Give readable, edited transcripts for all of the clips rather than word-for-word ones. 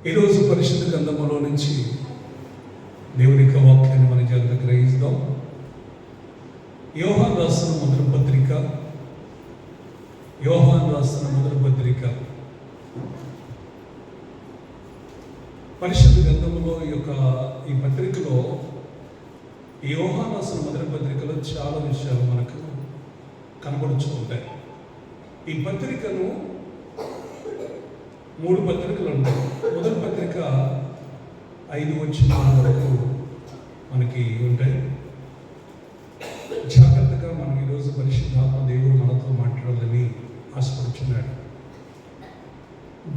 ఈరోజు పరిశుద్ధ గ్రంథములో నుంచి దేవుని యొక్క వాక్యాన్ని మన జాగ్రత్త గ్రహిస్తాం. యోహాను రాసిన మొదటి పత్రిక పరిశుద్ధ గ్రంథములో ఈ పత్రికలో యోహాను రాసిన మొదటి పత్రికలో చాలా విషయాలు మనకు కనబడుతూ ఉంటాయి. ఈ పత్రికను 3 పత్రికలు ఉంటాయి. మొదటి పత్రిక 5 వచనాల వరకు మనకి ఉంటాయి. జాగ్రత్తగా మనం ఈరోజు పరిశుద్ధాత్మ దేవుడు మనతో మాట్లాడాలని ఆశపడుచున్నాడు.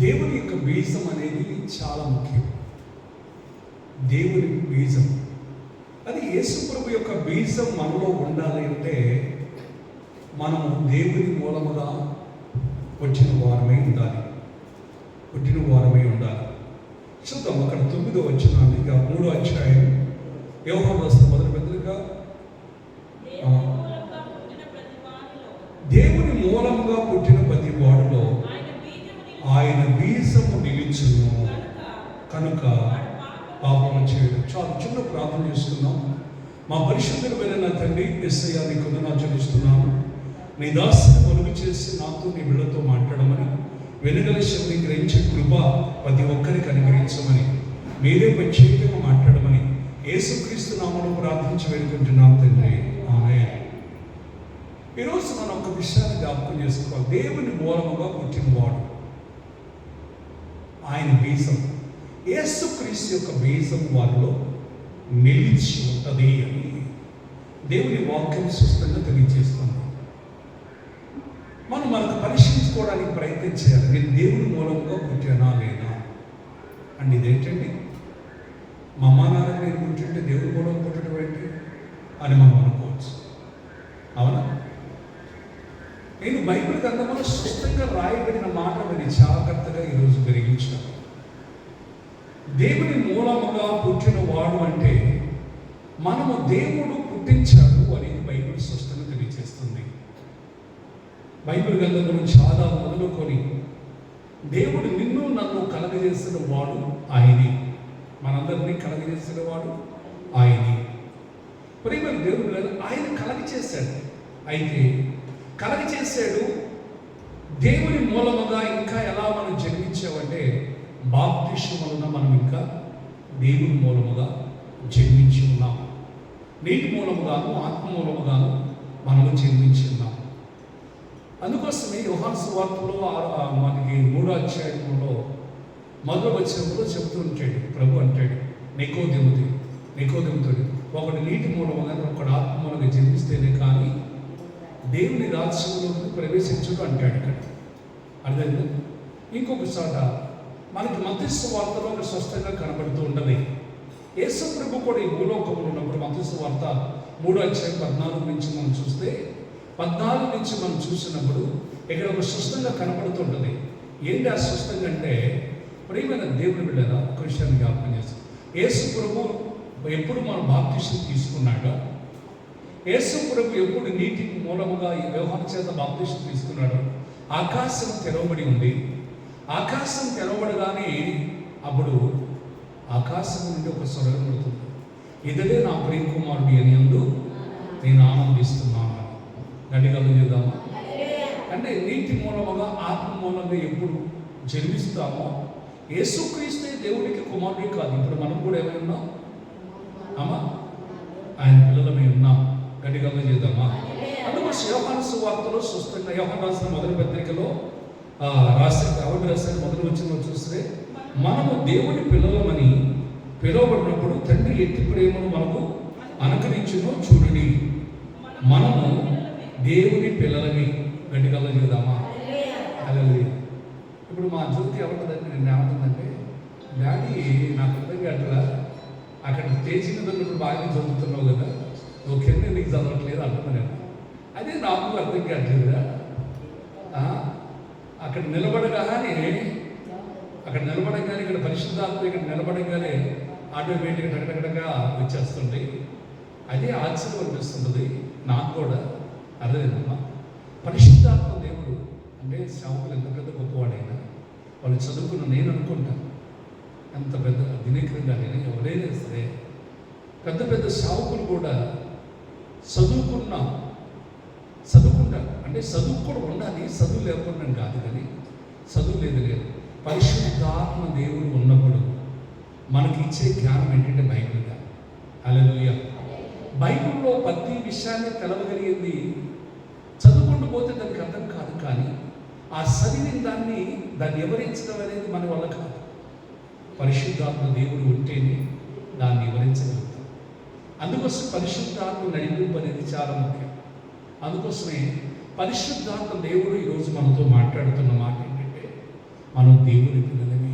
దేవుని యొక్క బీజం అనేది చాలా ముఖ్యం. దేవుని బీజం అది యేసు ప్రభు యొక్క బీజం మనలో ఉండాలి అంటే మనము దేవుని మూలముగా వచ్చిన వారమై ఉండాలి. చూద్దాం. అక్కడ 9వ వచనాన్ని 3వ అధ్యాయం యోహాను రాసిన మొదటి పత్రిక. దేవుని మూలంగా పుట్టిన ప్రతి వాడులో ఆయన బీజము నిలిచును కనుక పాపము చేయడు. చాలా చిన్న ప్రార్థన చేస్తున్నాం. మా పరిశుద్ధుడు వెళ్ళిన తండ్రి యేసయ్యా నీకు వందనాలు చెల్లిస్తున్నాను. నీ దాసుని మరుగు చేసి నాతో నీ బిడ్డతో మాట్లాడమని, వెనుగల శక్తిని గ్రహించే కృప ప్రతి ఒక్కరికి అనుగ్రహించమని, మీరే ప్రత్యేకంగా మాట్లాడమని యేసుక్రీస్తు నామములో ప్రార్థించి వేడుకుంటున్నాం తండ్రి. ఆమేన్. ఈరోజు మనం ఒక విషయాన్ని జ్ఞాపకం చేసుకోవాలి. దేవుని మూలముగా పుట్టినవాడు ఆయన బీజం, యేసుక్రీస్తు యొక్క బీజం వారిలో నిలిచి ఉంటుంది అని దేవుని వాక్యం స్పష్టంగా తెలియజేస్తుంది. మనకు పరిశీలించుకోవడానికి ప్రయత్నం చేయాలి. నేను దేవుని మూలంగా పుట్టానా లేదా అండి. ఇదేంటండి, మా అమ్మ నాన్న నేను పుట్టింటే దేవుని మూలంగా పుట్టడం ఏంటి అని మనం అనుకోవచ్చు. అవునా? నేను బైబిల్ గ్రంథంలో స్పష్టంగా రాయబడిన మాట మీరు జాగ్రత్తగా ఈరోజు గ్రహించాను. దేవుని మూలముగా పుట్టిన వాడు అంటే మనము దేవుడు పుట్టించాడు అనేది బైబిల్ స్పష్టంగా తెలియజేస్తుంది. బైబిల్ గ్రంథంలో చాలా మొదలుకొని దేవుడు నిన్ను నన్ను కలగజేసిన వాడు ఆయనే. మనందరినీ కలగజేసిన వాడు ఆయనే. ప్రియమైన దేవుడు ఆయన కలగచేశాడు. అయితే కలగచేశాడు దేవుని మూలముగా ఇంకా ఎలా మనం జన్మించామంటే బాప్తిస్మం వలన మనం ఇంకా దేవుని మూలముగా జన్మించి ఉన్నాం. నీటి మూలముగాను ఆత్మ మూలముగాను మనము జన్మించి ఉన్నాం. అందుకోసమే యోహాను సువార్తలో మనకి 3వ అధ్యాయంలో మొదటి వచనంలో చెబుతూ ఉంటాడు. ప్రభు అంటాడు నికోదేముతో, ఒకడు నీటి మూలముగా ఒకడు ఆత్మ మూలంగా జన్మిస్తేనే కానీ దేవుని రాజ్యంలోకి ప్రవేశించడు అంటాడు. ఇక్కడ అర్థమైంది. ఇంకొక చోట మనకి మత్తయి సువార్తలో ఒక స్పష్టంగా కనబడుతూ ఉండదు. యేసు ప్రభు కూడా ఈ భూలోకంలో ఉన్నప్పుడు మత్తయి సువార్త 3వ అధ్యాయం 14 నుంచి మనం చూస్తే, 14 నుంచి మనం చూసినప్పుడు ఇక్కడ ఒక స్పష్టంగా కనపడుతుంటుంది. ఏంటి ఆ స్పష్టంగా అంటే, ప్రియమైన దేవుని బిడ్డరా ఒక విషయాన్ని జ్ఞాపకం చేస్తాం. యేసు ప్రభు ఎప్పుడు మనం బాప్తిసం తీసుకున్నాడో, యేసు ప్రభు ఎప్పుడు నీటి మూలముగా ఈ యోహాను చేత బాప్తిసం తీసుకున్నాడో ఆకాశం తెరవబడి ఉంది. ఆకాశం తెరవబడగానే అప్పుడు ఆకాశం నుండి ఒక స్వరం పడుతుంది, ఇదే నా ప్రియ కుమారుడు అని యందు నేను ఆనందిస్తున్నాను. గట్టిగా చూద్దామా? అంటే నీటి మూలముగా ఆత్మ మూలంగా ఎప్పుడు జన్మిస్తామో, యేసుక్రీస్తే దేవుడికి కుమారుడే కాదు. ఇప్పుడు మనం కూడా ఏమై ఉన్నాం అమ్మా, ఆయన పిల్లలమై ఉన్నాం. గట్టిగా చేద్దామా? అందుకోసం యోహాను సువార్తలో స్పష్టంగా యోహాను రాసిన మొదటి పత్రికలో రాసిన మొదటి వచ్చిన చూస్తే, మనము దేవుని పిల్లలమని పిలువబడినప్పుడు తండ్రి ఎట్టి ప్రేమను మనకు అనుకరించునో చూడండి, మనము దేవుని పిల్లలమి. గట్టిగా చూద్దామా? హల్లెలూయా. ఇప్పుడు మా జ్యోతి ఎవరిదంటే నేను ఏమంటుందంటే, డాడీ నాకు అర్థం కావట్లా, అక్కడ స్టేజ్ మీద ఉన్నప్పుడు బాగా చదువుతున్నావు కదా, నువ్వు కింద నీకు చదవట్లేదు అంటున్నా నేను. అదే నాకు అర్థం కావట్లేదురా. అక్కడ నిలబడగానే ఇక్కడ పరిశుద్ధాత్మ ఇక్కడ నిలబడగానే ఆటోమేటిక్గా టకటకటగా వచ్చేస్తుంది. అదే ఆశ్చర్యం అనిపిస్తున్నది నాకు కూడా. అర్థమైందమ్మా? పరిశుద్ధాత్మ దేవుడు అంటే సేవకులు ఎంత పెద్ద గొప్పవాడైనా వాళ్ళు చదువుకున్న నేను అనుకుంటాను ఎంత పెద్ద దినేకరంగా ఎవరైనా సరే పెద్ద పెద్ద సావుకులు కూడా చదువుకుంటారు. అంటే చదువు కూడా ఉండాలి, చదువు లేకుండా కాదు, కానీ చదువు లేదు. పరిశుద్ధాత్మ దేవుడు ఉన్నప్పుడు మనకి ఇచ్చే జ్ఞానం ఏంటంటే బైబిల్. హల్లెలూయా. బైబిల్లో ప్రతి విషయాన్ని తెలవగలిగింది చదువుకుంటూ పోతే దానికి అర్థం కాదు, కానీ ఆ చదివిన దాన్ని వివరించడం అనేది మన వల్ల కాదు. పరిశుద్ధాత్మ దేవుడు ఉంటేనే దాన్ని వివరించగలుగుతాం. అందుకోసం పరిశుద్ధాత్మ నడిపింపు అనేది చాలా ముఖ్యం. అందుకోసమే పరిశుద్ధాత్మ దేవుడు ఈరోజు మనతో మాట్లాడుతున్న మాట ఏంటంటే మనం దేవుని పిల్లలమే.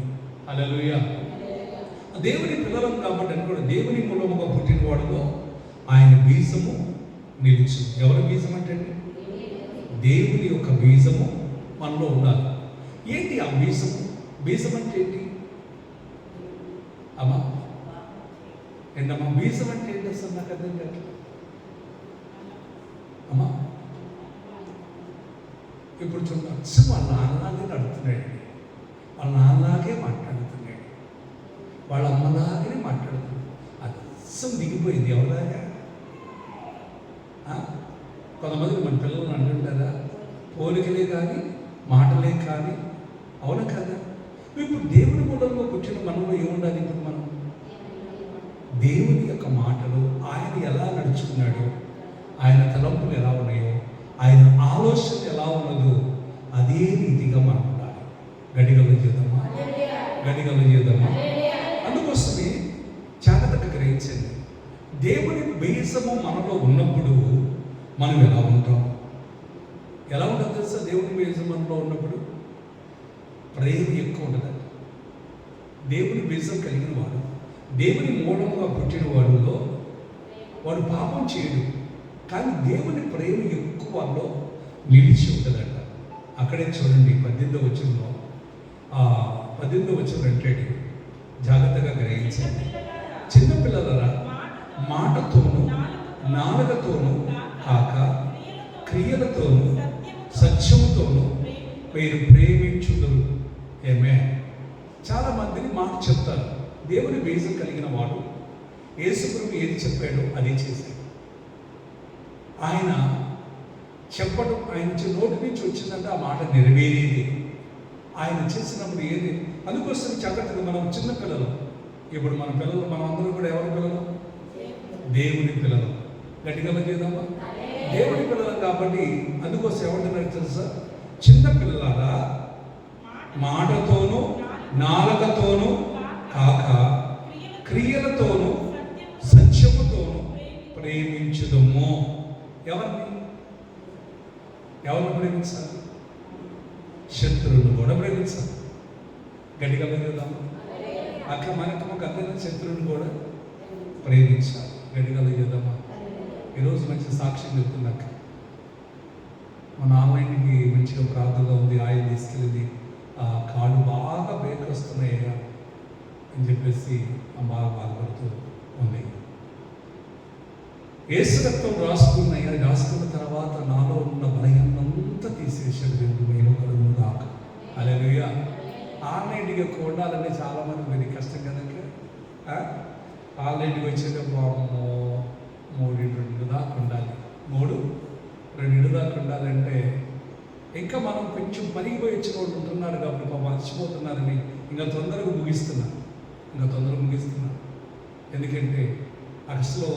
హల్లెలూయా. దేవుని పిల్లలం కాబట్టి అనుకోండి, దేవుని మూలముగా పుట్టిన వాడులో ఆయన బీజము నిలుచు. ఎవరి బీజం అంటే దేవుని యొక్క బీజము మనలో ఉండాలి. ఏంటి ఆ బీజము? బీజం అంటే ఏంటి అమ్మా? ఏంటమ్మా బీజం అంటే ఏంటి అసలు నాకు అర్థం కాదు అమ్మా. ఇప్పుడు చూడవచ్చు, వాళ్ళ నాన్నలాగే నడుతున్నాడు, వాళ్ళ నాన్నలాగే మాట్లాడుతున్నాడు, వాళ్ళ అమ్మలాగే మాట్లాడుతున్నాడు. అచ్చం దిగిపోయింది ఎవరిలాగా. కొంతమందికి మన పిల్లలు అంటుంటారా, పోలికలే కానీ మాటలే కానీ, అవునా కదా? ఇప్పుడు దేవుని మూలంలో పుట్టిన మనలో ఏముండాలి? ఇప్పుడు మనం దేవుని యొక్క మాటలు, ఆయన ఎలా నడుచుకున్నాడో, ఆయన తలంపులు ఎలా ఉన్నాయో, ఆయన ఆలోచన ఎలా ఉన్నదో అదే రీతిగా మనం ఉండాలి. గడిగలు చేద్దామా? గడిగలు చేద్దామా? అందుకోసమే జాగ్రత్తగా గ్రహించండి. దేవుని బీజము మనలో ఉన్నప్పుడు మనం ఎలా ఉంటాం? ఎలా ఉంటుంది తెలుసా? దేవుని బీజం మనలో ఉన్నప్పుడు ప్రేమ ఎక్కువ ఉంటుందండి. దేవుని బీజం కలిగిన వాడు, దేవుని మూలంగా పుట్టిన వాడులో వాడు పాపం చేయడు, కానీ దేవుని ప్రేమ ఎక్కువ వాళ్ళలో నిలిచి ఉంటుందంట. అక్కడే చూడండి 18వ వచనంలో, 18వ వచనం అంటాడు, జాగ్రత్తగా గ్రహించండి. చిన్నపిల్లలరా, మాటతోనూ నాలుకతోనూ కాక క్రియలతోనూ సత్యముతోనూ మీరు ప్రేమించుదురు. ఏమే? చాలా మందిని మాట చెప్తారు. దేవుని బీజం కలిగిన వాడు యేసుప్రభు ఏది చెప్పాడో అదే చేశాడు. ఆయన చెప్పడం, ఆయన నోటి నుంచి వచ్చిందంటే ఆ మాట నెరవేరేది. ఆయన చేసినప్పుడు ఏది. అందుకోసం జాగ్రత్తగా మనం చిన్నపిల్లలు, ఇప్పుడు మన పిల్లలు, మనం అందరూ కూడా ఎవరి పిల్లలు? దేవుని పిల్లలు. గట్టిగా చేద్దామా? దేవుని పిల్లలు కాబట్టి అందుకోసం ఏమంటున్నారు తెలుసా? చిన్న పిల్లలారా, మాటతోనూ నాలుకతోనూ కాక క్రియలతోనూ సత్యముతోనూ ప్రేమించుదము. ఎవరిని ప్రేమించాలి? శత్రువును కూడా ప్రేమించాలి. గట్టిగా చేద్దామా? అట్లా మనకు ఒక అందరినీ శత్రువుని కూడా ప్రేమించాలి. గట్టిగా చేద్దామా? ఈరోజు మంచి సాక్ష్యం చెప్తున్నాక మన ఆన్లైన్కి మంచిగా ప్రార్థనగా ఉంది, ఆయిల్ తీసుకెళ్ళింది, కాళ్ళు బాగా బ్రేక్ వస్తున్నాయి అని చెప్పేసి బాగా బాధపడుతూ ఉంది. యేసు రక్తం రాసుకున్న తర్వాత నాలో ఉన్న భయంతా తీసేసాడు దేవుడు. మేము కలుగును దాకా. హల్లెలూయా. ఆన్లైన్కి ఎక్కువ ఉండాలంటే చాలామంది మరి కష్టం కనుక ఆన్లైన్కి వచ్చేది 3-2 దాకా ఉండాలి. 3-2 దాకా ఉండాలంటే ఇంకా మనం కొంచెం పనికిపోయి వచ్చిన వాళ్ళు ఉంటున్నారు కాబట్టి మర్చిపోతున్నారని ఇంకా తొందరగా ముగిస్తున్నారు. ఎందుకంటే అసలు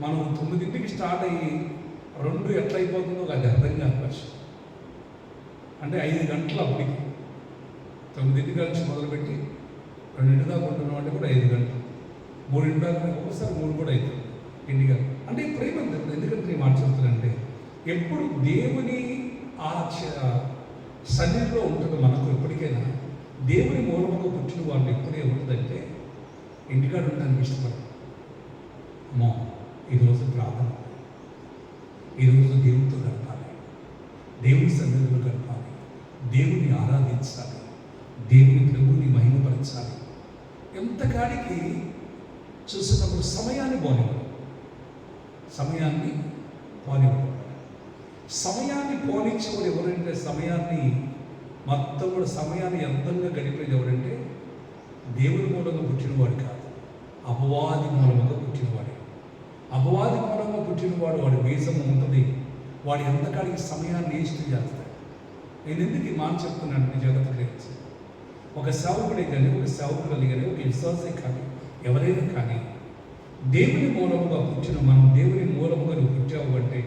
మనం 9ంటికి స్టార్ట్ అయ్యి 2 ఎట్లా అయిపోతుందో అది అర్థం కాదు పరిస్థితి. అంటే 5 గంటలు అప్పటికి 9ంటికి నుంచి మొదలుపెట్టి 2 దాకా ఉంటున్నాం అంటే కూడా 5 గంటలు, 3 దాకా ఒకసారి 3 కూడా అవుతుంది ఇంటిగా. అంటే ప్రేమ ఎందుకంటే నేను మాట్లాడుతున్నానంటే ఎప్పుడు దేవుని సన్నిధిలో ఉంటుంది. మనకు ఎప్పటికైనా దేవుని మూలముగా పుట్టిన వాళ్ళు ఎప్పుడే ఉంటుందంటే ఇంటికాడ ఉండడానికి ఇష్టపడతాం. అమ్మో ఈరోజు ప్రార్థన, ఈరోజు దేవునితో గడపాలి, దేవుని సన్నిధిలో గడపాలి, దేవుని ఆరాధించాలి, దేవుని ప్రభుని మహిమపరచాలి. ఎంతకాడికి చూసినప్పుడు సమయాన్ని పోనివ్వడం. సమయాన్ని పోనిచ్చేవాడు ఎవరంటే, సమయాన్ని మొత్తం కూడా సమయాన్ని ఎంతంగా గడిపేది ఎవరంటే దేవుని మూలంగా పుట్టినవాడు కాదు, అపవాది మూలంగా పుట్టినవాడే. అపవాది మూలంగా పుట్టినవాడు, వాడి బీజం ఉంటుంది, వాడు ఎంతకాడికి సమయాన్ని వేస్ట్ చేస్తాడు. నేను ఎందుకు ఈ మాట చెప్తున్నాను? మీ జగత్ గ్రహించి ఒక సేవకుడే కానీ, ఒక సేవకులని కానీ, ఒక విశ్వాసే కానీ, ఎవరైనా కానీ దేవుని మూలముగా పుట్టిన మనం, దేవుని మూలముగా నువ్వు పుట్టావు అంటే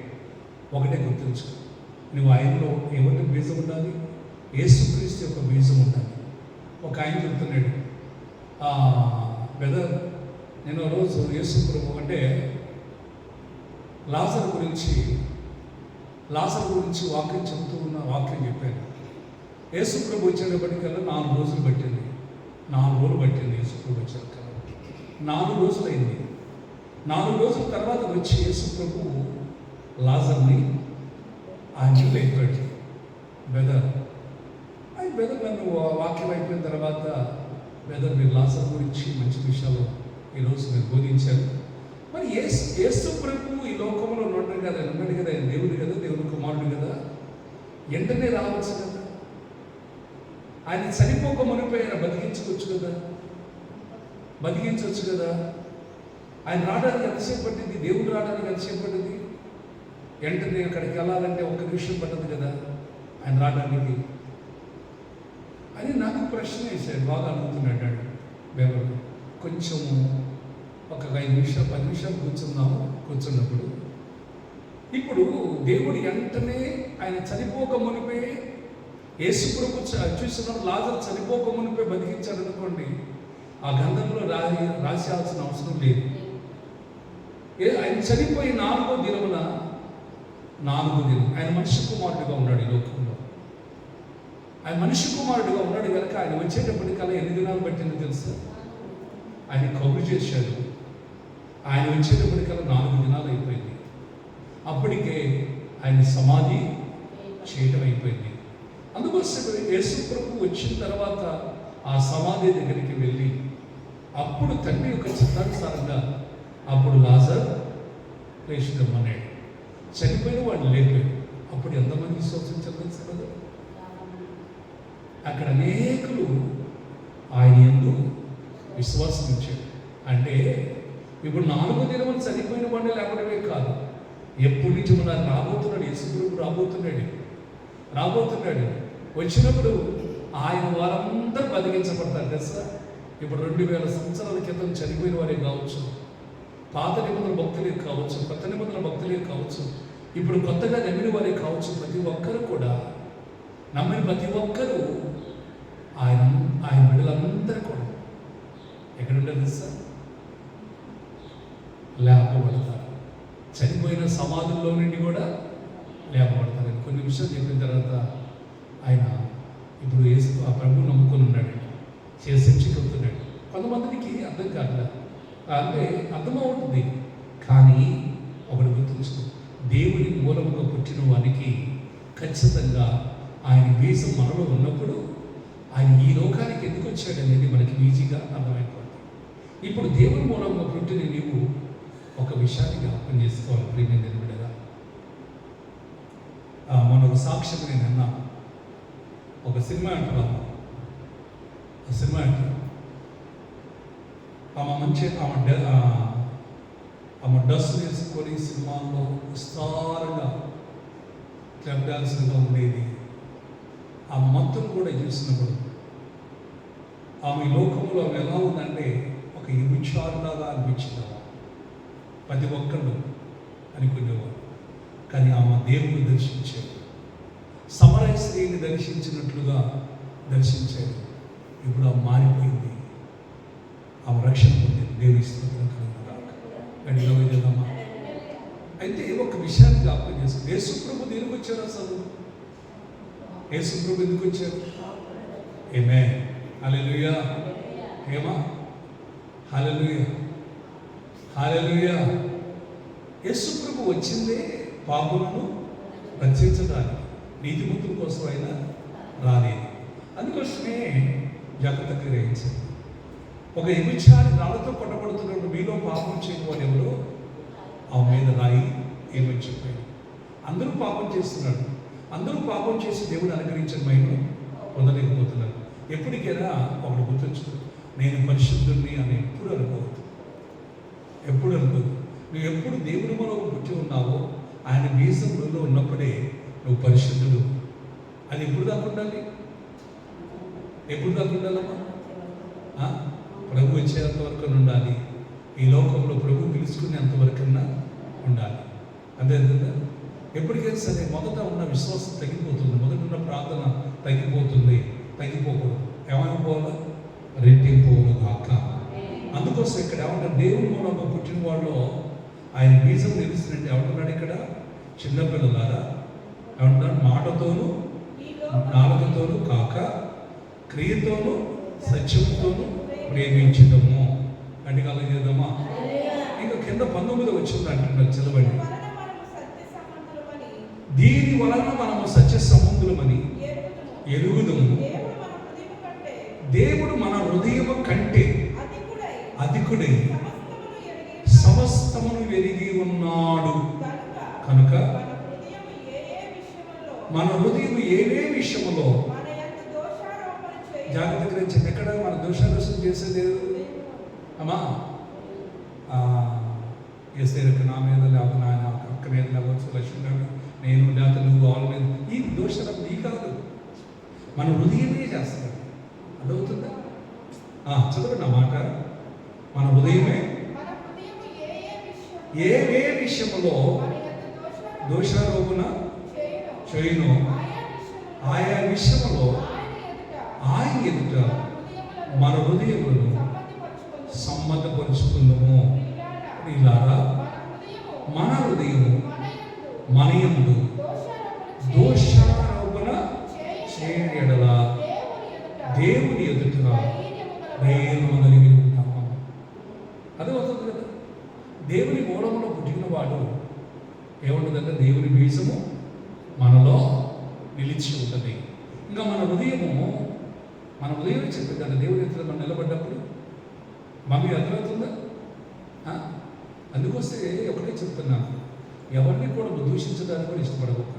ఒకటే గుర్తుంచు, నువ్వు ఆయనలో ఎవరి బీజం ఉండాలి? యేసుక్రీస్తు యొక్క బీజం ఉండాలి. ఒక ఆయన చెప్తున్నాడు, బ్రదర్ నేను రోజు యేసు ప్రభు అంటే లాజరు గురించి వాక్యం చెబుతూ ఉన్న వాక్యం చెప్పాను. యేసు ప్రభు వచ్చేటప్పటికల్లా 4 రోజులు పట్టింది. 4 రోజులు పట్టింది యేసు ప్రభు వచ్చేటప్పటికల్లా. 4 రోజులు అయింది. 4 రోజుల తర్వాత వచ్చి యేసు ప్రభు లాజర్ని ఆయన అయిపోయాడు. బెదర్ నన్ను వాక్యం అయిపోయిన తర్వాత బెదర్ మీరు లాజర్ గురించి మంచి విషయాలు ఈరోజు మీరు బోధించారు. మరి యేసు ప్రభు ఈ లోకంలో ఉన్నాడు కదా, ఆయన దేవుడు కదా, దేవుని కుమారుడు కదా, వెంటనే రావచ్చు కదా, ఆయన చనిపోక మునిపై ఆయన బతికించవచ్చు కదా. ఆయన రావడానికి ఎంతసేపు పట్టింది? దేవుడు రావడానికి ఎంతసేపు పట్టింది? వెంటనే అక్కడికి వెళ్ళాలంటే 1 నిమిషం పట్టదు కదా ఆయన రావడానికి అని నాకు ప్రశ్న వేసాడు. బాగా అడుగుతున్నాడు బేబర్. కొంచెము ఒక 5 నిమిషాలు 10 నిమిషాలు కూర్చున్నప్పుడు ఇప్పుడు దేవుడు వెంటనే ఆయన చనిపోక మునిపే యేసు ప్రభు చూసినప్పుడు లాజరు చనిపోక మునిపే బతికించాడు అనుకోండి, ఆ గంధంలో రాసేయాల్సిన అవసరం లేదు. ఆయన చనిపోయి 4వ దినమున ఆయన మనిషి కుమారుడిగా ఉన్నాడు ఈ లోకంలో. ఆయన మనిషి కుమారుడిగా ఉన్నాడు కనుక ఆయన వచ్చేటప్పటికల్లా 8 దినాలు పట్టింది తెలుసా? ఆయన కబురు చేశాడు. ఆయన వచ్చేటప్పటికల్లా 4 దినాలు అయిపోయింది. అప్పటికే ఆయన సమాధి చేయటం అయిపోయింది. అందుకోసం యేసు ప్రభు వచ్చిన తర్వాత ఆ సమాధి దగ్గరికి వెళ్ళి అప్పుడు తండ్రి యొక్క చిత్తానుసారంగా అప్పుడు లాజర్ లేచిదమ్మన్నాడు. చనిపోయిన వాడు లేపాడు. అప్పుడు ఎంతమంది విశ్వసించారు తెలుసు కదా? అక్కడ అనేకులు ఆయన యందు విశ్వాసం ఉంచాడు. అంటే ఇప్పుడు 4వ దినములు చనిపోయిన వాడిని లేకపోవడమే కాదు, ఎప్పటి నుంచి మన రాబోతున్నాడు, యేసు ప్రభు రాబోతున్నాడు. వచ్చినప్పుడు ఆయన వారందరూ బతికించబడతారు తెలుసా? ఇప్పుడు 2000 సంవత్సరాల క్రితం చనిపోయిన వారే కావచ్చు, పాత నిబంధనల భక్తులే కావచ్చు, కొత్త నిబంధనల భక్తులే కావచ్చు, ఇప్పుడు కొత్తగా నమ్మిన వారే కావచ్చు, ప్రతి ఒక్కరు కూడా నమ్మిన ప్రతి ఒక్కరూ ఆయన బిడ్డలందరూ కూడా ఎక్కడుంటారు తెలుసా? లేపబడతారు. చనిపోయిన సమాధుల్లో నుండి కూడా లేపబడతారు. కొన్ని విషయాలు చెప్పిన తర్వాత ఆయన ఇప్పుడు ఆ ప్రభు నమ్ముకొని ఉన్నాడు, శిక్షిస్తున్నాడు. కొంతమందికి అర్థం కాదు, అంటే అర్థమవుతుంది. కానీ ఒకటి గుర్తుంచుకో, దేవుని మూలముగా పుట్టిన వారికి ఖచ్చితంగా ఆయన బీజం మనలో ఉన్నప్పుడు ఆయన ఈ లోకానికి ఎందుకు వచ్చాడు అనేది మనకి ఈజీగా అర్థమైపోతుంది. ఇప్పుడు దేవుని మూలంగా పుట్టిన నీవు ఒక విషయాన్ని జ్ఞాపకం చేసుకోవాలి. ప్రియమైన బిడ్డగా, మనకు సాక్ష్యం నేను అన్నాను. ఒక సినిమా అంటున్నాము, ఆ సినిమా అంటే ఆమె డ్రెస్ వేసుకొని సినిమాల్లో విస్తారంగా క్లబ్ డాన్సర్గా ఉండేది. ఆ మొత్తం కూడా చూసినప్పుడు ఆమె లోకంలో ఆమె ఎలా ఉందంటే ఒక విచారులాగా అనిపించింది. ప్రతి ఒక్కళ్ళు అనుకునేవారు. కానీ ఆమె దేవుని దర్శించాడు, సమరయ స్త్రీని దర్శించినట్లుగా దర్శించాడు. ఇప్పుడు ఆమె మారిపోయింది, ఆమె రక్షణ పొందింది. దేవుని స్తోత్రం కలుగుతుందమ్మా. అయితే ఒక విషయాన్ని జ్ఞాపకం చేసుకుంది. యేసు ప్రభు దేనికి వచ్చారు? అసలు యేసు ప్రభు ఎందుకు వచ్చారు? ఏమే హల్లెలూయా, ఏమా హల్లెలూయా, హల్లెలూయా. యేసు ప్రభు వచ్చిందే పాపులను రక్షించడానికి, నీతిమంతుల కోసం అయినా రాలేదు. అందుకోసమే జాగ్రత్తగా గ్రహించండి. ఒక వ్యభిచారి రాళ్ళతో కొట్టబడుతున్నప్పుడు మీలో పాపం చేయకపోతే ఎవరో ఆ మీద రాయి ఏమని చెప్పాడు. అందరూ పాపం చేస్తున్నాడు, అందరూ పాపం చేసి దేవుడు అనుగ్రహించిన మహిమను పొందలేకపోతున్నారు. ఎప్పటికైనా ఒకటి గుర్తుంచు, నేను పరిశుద్ధుడిని అని ఎప్పుడు అనుకోవద్దు. ఎప్పుడు అనుకోవద్దు. నువ్వు ఎప్పుడు దేవుని మనకు పుట్టి ఉన్నావో, ఆయన బీజంలో ఉన్నప్పుడే నువ్వు పరిశుద్ధుడు. అది ఎప్పుడు దాకా ఉండాలి? ఎప్పుడు దాకా ఉండాలమ్మా? ప్రభు వచ్చేంత వరకు ఉండాలి. ఈ లోకంలో ప్రభు పిలుచుకునేంత వరకన్నా ఉండాలి. అంతే కదా? ఎప్పటికైనా సరే మొదట ఉన్న విశ్వాసం తగ్గిపోతుంది, మొదట ఉన్న ప్రార్థన తగ్గిపోకూడదు. ఏమైపోవాలా? రెట్టింపోను కాక. అందుకోసం ఇక్కడ ఏమంటారు? దేవుని మూలంగా పుట్టిన వాళ్ళు ఆయన బీజం నిలిచినట్టు ఏమంటున్నాడు ఇక్కడ? చిన్నపిల్లలారా ఏమంటున్నాడు? మాటతోనూ నాలుకతోనూ కాక క్రియతోనూ సత్యంతోనూ ప్రేమించడము. అంటే కలిగేదమ్మా. ఇంకా కింద 19 వచ్చింది అంటున్నారు, చదవండి. దీని వలన మనము సత్య సంబంధులమని ఎరుగుదము. దేవుడు మన హృదయము కంటే అధికుడై సమస్తమును ఎరిగి ఉన్నాడు కనుక మన హృదయం ఏ విషయములో జాగ్రత్త గ్రహించండి. ఎక్కడ మన దోషారోషం చేసేది అమ్మా? ఏసేరకు నా మీద లేకపోతే నాయన అక్క మీద లేవచ్చు, లక్ష్మి నేను లేకపోతే నువ్వు వాళ్ళ మీద, ఈ దోషం నీ కాదు, మన హృదయమే చేస్తాడు. అదవుతుందా? చదవండి ఆ మాట. మన హృదయమే ఏ విషయంలో దోషారోపణ చేయును, ఆయా విషయంలో ఆయన ఎదుట మన హృదయములను సమ్మతపరుచుకుందాము. ఇలాగా మన హృదయము మన యందు దోషారోపణ చేయడల దేవుని ఎదుట ధైర్యము కలిగి ఉంటాము. అదే అవుతుంది కదా. దేవుని మూలములో పుట్టిన వాడు ఏముంటుందంటే దేవుని బీజము మనలో నిలిచి ఉంటుంది. ఇంకా మన హృదయం చెప్పిందంటే దేవుని ఎదుట మనం నిలబడ్డప్పుడు మమ్మీ అర్థమవుతుందా? అందుకోసే ఒకటే చెప్తున్నాను, ఎవరిని కూడా దూషించడానికి కూడా ఇష్టపడకూడదు,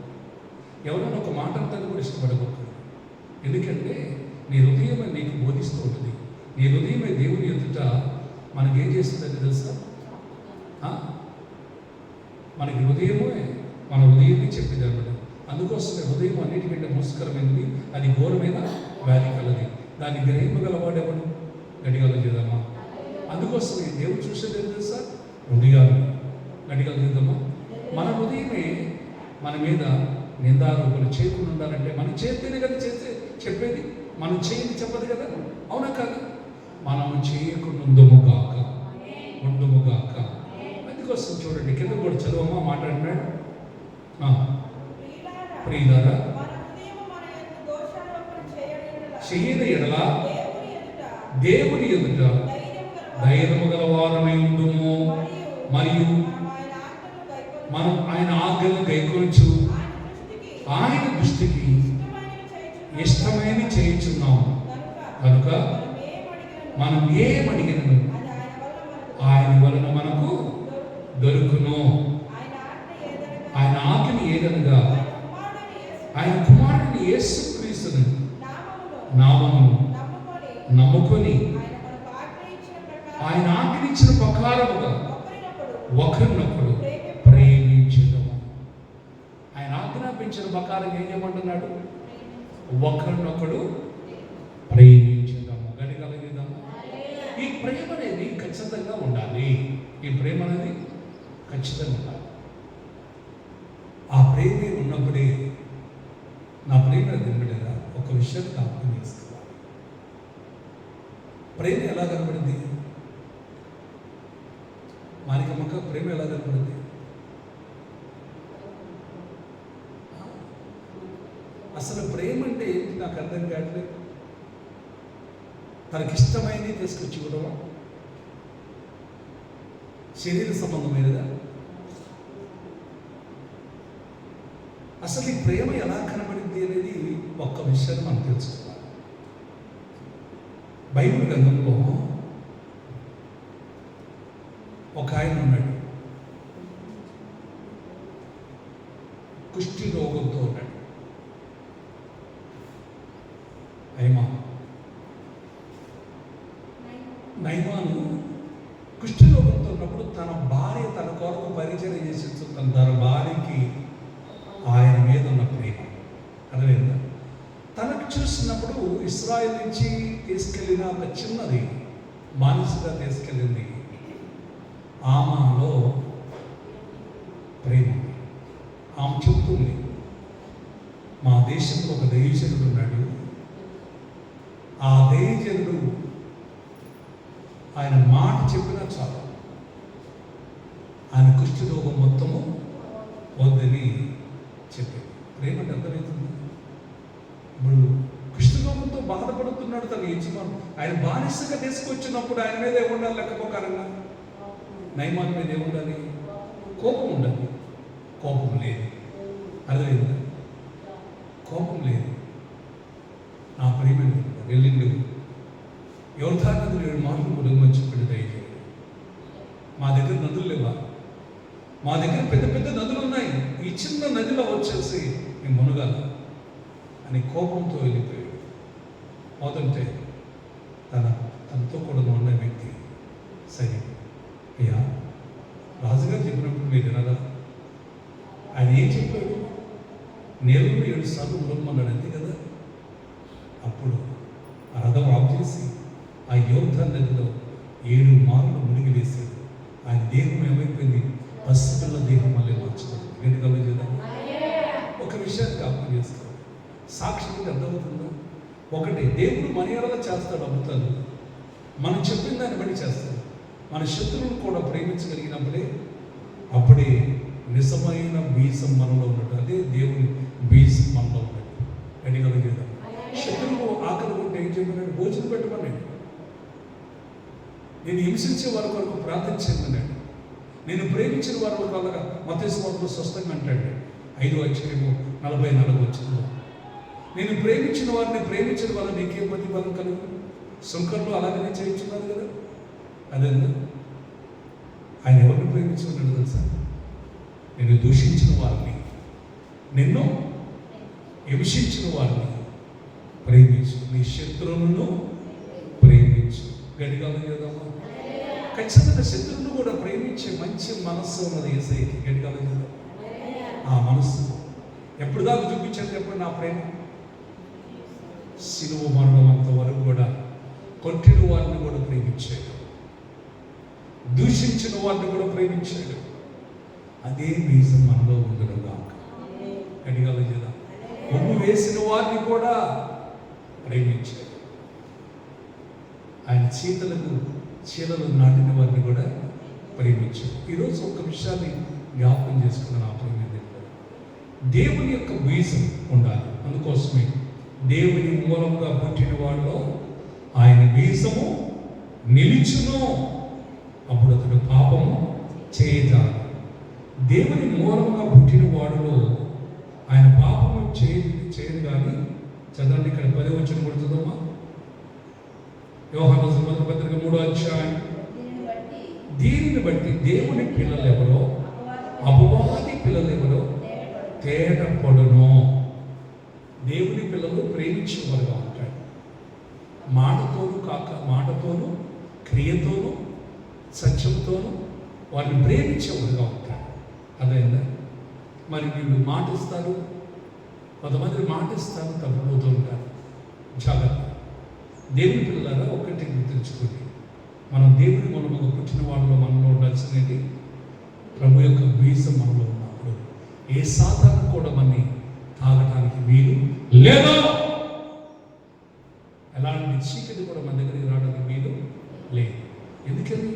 ఎవరైనా ఒక మాట అంటానికి కూడా ఇష్టపడకూడదు. ఎందుకంటే నీ హృదయమే నీకు బోధిస్తూ ఉంటుంది. నీ హృదయమే దేవుని ఎదుట మనకేం చేస్తుందంటే తెలుసా? మనకి హృదయమే మన హృదయాన్ని చెప్పింది అనమాట. అందుకోసమే హృదయం అన్నిటికంటే మోసకరమైనది, అది ఘోరమైన వ్యాధి కలది. దాన్ని గ్రహింపగలవాడేవాడు? గడిగల చేద్దామా. అందుకోసమే దేవుడు చూసేది ఏం తెలుసా? హృదయాన్ని గడిగల చేద్దామా. మన హృదయమే మన మీద నిందారోపణ చేయకుండా ఉండాలంటే మనం చేస్తేనే కదా చెప్పేది, మనం చేయండి చెప్పదు కదా, అవునా కాదు? మనం చేయకుండా ఉందముగాక. అందుకోసం చూడండి, కింద కూడా చదువమ్మా మాట్లాడినాడు. ప్రియులారా, చేయని ఎడల దేవుని ఎదుట ధైర్యము గల వారమై ఉండుము, మరియు మనం ఆయన ఆజ్ఞలను గైకొనుచు ఆయన దృష్టికి ఇష్టమైన చేయించున్నాము కనుక మనం ఏమడిగినను ఆయన వలన మనకు దొరుకును. ఆయన ఆజ్ఞ ఏదనగా ఆయన కుమారుని యేసుక్రీస్తును నామమును నమ్ముకొని ఆయన ఆజ్ఞించిన ప్రకారముగా ఒకరినొకడు ప్రేమించడము. ఆయన ఆజ్ఞాపించిన ప్రకారం ఏం చేయమంటున్నాడు? ఒకరినొకడు ప్రేమించడము. గడిగలిగిదాము. ఈ ప్రేమ అనేది ఖచ్చితంగా ఉండాలి. ఈ ప్రేమ అనేది ఖచ్చితంగా ఉండాలి. ఆ ప్రేమే ఉన్నప్పుడే నా ప్రేమ దింపడేలా ఒక విషయం జ్ఞాపకం చేసుకోవాలి. ప్రేమ ఎలా కనబడింది? మానికమ్మక ప్రేమ ఎలా కనబడింది? అసలు ప్రేమ అంటే ఏంటి నాకు అర్థం కావట్లేదు. తనకిష్టమైనది తీసుకొచ్చి ఇవ్వడం శరీర సంబంధమైనదా? అసలు ఈ ప్రేమ ఎలా కనబడింది అనేది ఒక్క విషయాన్ని మనం తెలుసుకోవాలి. బైబిల్ గ్రంథంలో ఒక ఆయన ఉన్నాడు, కుష్టి రోగంతో ఉన్నాడు. నయమాను కుష్ఠరోగంతో ఉన్నప్పుడు తన భార్య తన కొరకు పరిచయం చేసి తన భార్యకి ఆయన మీద ఉన్న ప్రేమ అర్థమైందా? తనకు చూసినప్పుడు ఇశ్రాయేల్ నుంచి తీసుకెళ్ళిన ఒక చిన్నది మానసిగా తీసుకెళ్ళింది ఆమెలో ప్రేమ. ఆమె చెప్తుంది, మా దేశంలో ఒక దైవజనుడు ఉన్నాడు, ఆ దైవజనుడు ఆయన మాట చెప్పినా చాలు ఆయన కుష్ఠరోగం మొత్తము వద్దని చెప్పింది. ప్రేమ అంటే అర్థమవుతుంది. ఇప్పుడు కుష్ఠరోగంతో బాధపడుతున్నాడు తన యజమాను, ఆయన బానిసగా తీసుకొచ్చినప్పుడు ఆయన మీద ఏముండాలి? లెక్కపోకారంగా నయమాన్ మీద ఏముండాలి? కోపం ఉండాలి. కోపం లేదు. అర్థమైందా? కోపం లేదు. నా ప్రియమైన వెళ్ళిండు యోర్దాను నదులు 7 మార్లు మురుగుమని చెప్పాడు దయచేసి. మా దగ్గర నదులు లేవా? మా దగ్గర పెద్ద పెద్ద నదులు ఉన్నాయి, ఈ చిన్న నదిలో వచ్చేసి మేము మునగాల అని కోపంతో వెళ్ళిపోయాడు. పోతుంటే తనతో కూడా ఉన్న వ్యక్తి, సరే అయ్యా రాజుగారు చెప్పినప్పుడు మీరు వినరా? ఆయన ఏం చెప్పాడు? నీళ్ళను 7 సార్లు మునగమన్నాడు, అంతే కదా. అప్పుడు ఆ రథం ఆఫ్ చేసి ఆ యోర్దాను నదిలో 7 మార్లు మునిగి వేశాడు. ఆయన దేహం ఏమైపోయింది? పసిపిల్ల దేహం మళ్ళీ మార్చుకోండి. ఎందుకలా చేద్దాం? ఒక విషయాన్ని జ్ఞాపకం చేసుకోండి. సాక్షికి అర్థమవుతుందా? ఒకటి, దేవుడు మన ఎడల చేస్తాడు అద్భుతాలు. మనం చెప్పిన దాన్ని బట్టి చేస్తాడు. మన శత్రువులను కూడా ప్రేమించగలిగినప్పుడే అప్పుడే నిజమైన బీజం మనలో ఉన్నట్టు. అదే దేవుని బీజం మనలో ఉన్నట్టు. ఎందుకలా చేద్దాం? శత్రువు ఆకలి ఉంటే ఏం చెప్పినాడు? భోజనం పెట్టమన్నాడు. నేను హింసించే వారి కొరకు ప్రార్థించమన్నాడు. నేను ప్రేమించిన వారి వరకు మత్తయి సువార్తలో స్పష్టంగా అంటాడు 5:44 నేను ప్రేమించిన వారిని ప్రేమించిన వల్ల నీకేం ప్రతిఫలం కలుగు? శంకర్లు అలాగనే చేయించున్నారు కదా. అదే ఆయన ఎవరిని ప్రేమించుకున్నాడు తెలుసా? నేను దూషించిన వారిని, నిన్ను హింసించిన వారిని ప్రేమించు, నీ శత్రువులను ప్రేమించు. గడిగా చేద్దామా? ఖచ్చితంగా శత్రువును కూడా ప్రేమించే మంచి మనస్సు ఉన్నది యేసయ్యకి. గడిగా చేద్దాం. ఆ మనస్సు ఎప్పుడు దాకా చూపించాడు చెప్పండి? నా ప్రేమ శిలువ మరణం అంతవరకు కూడా కొట్టిన వారిని కూడా ప్రేమించాడు, దూషించిన వారిని కూడా ప్రేమించాడు. అదే బీజం మనలో ఉండదు కాక. గడిగా చేద్దాం. ఉమ్ము వేసిన వారిని కూడా ప్రేమించాడు. ఆయన చీలలు నాటిన వారిని కూడా ప్రేమించాడు. ఈరోజు ఒక విషయాన్ని జ్ఞాపకం చేసుకున్న నా ప్రేమ దేవుని యొక్క బీజం ఉండాలి. అందుకోసమే దేవుని మూలంగా పుట్టిన వాడిలో ఆయన బీజము నిలిచును, అప్పుడు అతడు పాపము చేయజాలి. దేవుని మూలంగా పుట్టిన వాడిలో ఆయన పాపము చేయదు కానీ చదవండి. ఇక్కడ 10వ వచనం కూడా చదవమా? యోహాను సువార్త పత్రిక 3వ అధ్యాయం. దీనిని బట్టి దేవుని పిల్లలు ఎవరో అపవాది పిల్లలు ఎవరో తేటపడును. దేవుని పిల్లలు ప్రేమించేవారుగా ఉంటాడు. మాటతోనూ క్రియతోనూ సత్యంతోనూ వారిని ప్రేమించేవారుగా ఉంటాడు. అదేందా? మరి వీళ్ళు మాటిస్తారు, కొంతమంది మాటిస్తారు, తప్పిపోతూ ఉంటారు. జాగ్రత్త. దేవుని పిల్లలారా ఒకటి గుర్తుంచుకోండి, మనం దేవుని మూలంగా పుట్టిన వాళ్ళలో మనలో ఉండాల్సినది ప్రభు యొక్క బీజం మనలో ఉన్నప్పుడు ఏ సాతాను కూడా మనని తాగటానికి వీలు లేదు. ఎలాంటి చీకటి కూడా మన దగ్గరికి రావడానికి వీలు లేదు. ఎందుకని?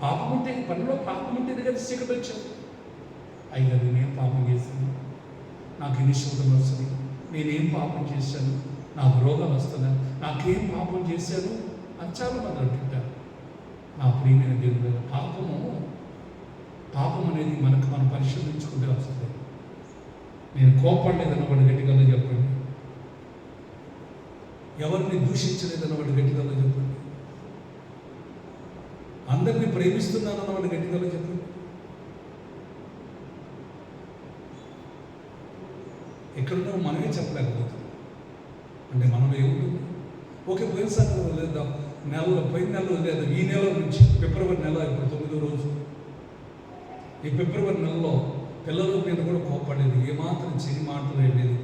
పాపం ఉంటే, పనిలో పాపం ఉంటే దగ్గర చీకటి వచ్చాను. అయ్యా నేనేం పాపం చేశాను, నాకు ఎన్ని శోధనలు వస్తుంది, నేనేం పాపం చేశాను, నాకు రోగాలు వస్తున్నాయి, నాకేం పాపం చేశాను అని చాలా మంది అంటుంటారు. నా ప్రియమైన దేవుడు, పాపం అనేది మనం పరిశీలించుకుంటే వస్తుంది. నేను కోపడలేదన్న వాడు గట్టిగా చెప్పండి. ఎవరిని దూషించలేదన్న వాడు గట్టిగా చెప్పండి. అందరినీ ప్రేమిస్తున్నానన్న వాడు గట్టిగా చెప్పండి. ఎక్కడున్నా మనమే చెప్పలేకపోతున్నాం. అంటే మనం ఏముంటుంది? ఓకే పోయినసారి లేదా పోయిన నెలలో లేదా ఈ నెల నుంచి ఫిబ్రవరి నెల ఇప్పుడు 9వ రోజు. ఈ ఫిబ్రవరి నెలలో పిల్లల మీద కూడా కోప్పడేది, ఏమాత్రం చెడి మాట్లాడలేదు,